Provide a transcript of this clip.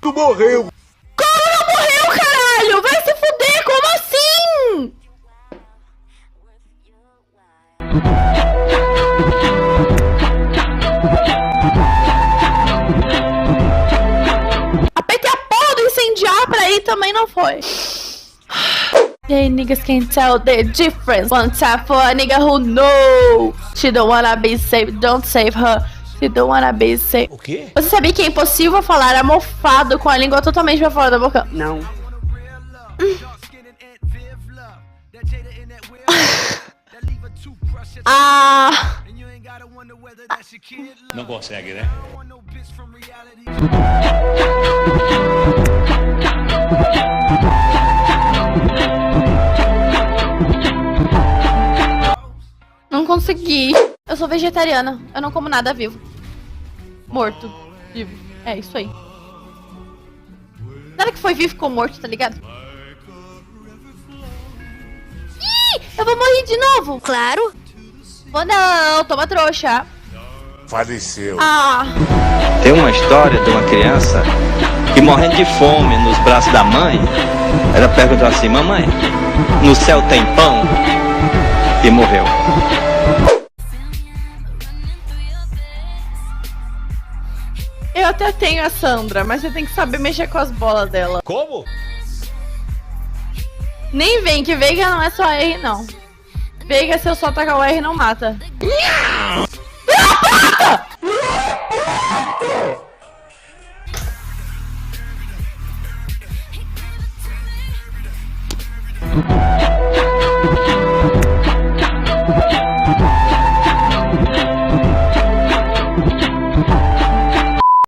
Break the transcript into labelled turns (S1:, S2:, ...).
S1: Tu morreu!
S2: Como não morreu, caralho? Vai se fuder, como assim? Apertei a porra do incendiar pra ir, também não foi. They niggas can't tell the difference. One time for a nigga who knows. She don't wanna be saved, don't save her. She don't wanna be saved.
S1: O quê?
S2: Você sabia que é impossível falar amorfado com a língua totalmente pra fora da boca?
S3: Não.
S2: Ah.
S1: Não consegue, né?
S2: Não consegui. Eu sou vegetariana. Eu não como nada vivo. Morto. Vivo. É isso aí. Nada que foi vivo ficou morto, tá ligado? Ih! Eu vou morrer de novo!
S3: Claro.
S2: Vou não, toma trouxa.
S1: Faleceu.
S2: Ah!
S4: Tem uma história de uma criança que morrendo de fome nos braços da mãe, ela perguntou assim: mamãe, no céu tem pão? E morreu.
S2: Eu até tenho a Sandra, mas você tem que saber mexer com as bolas dela.
S1: Como?
S2: Nem vem, que Veiga não é só R, não. Veiga, se eu só tacar o R, não mata.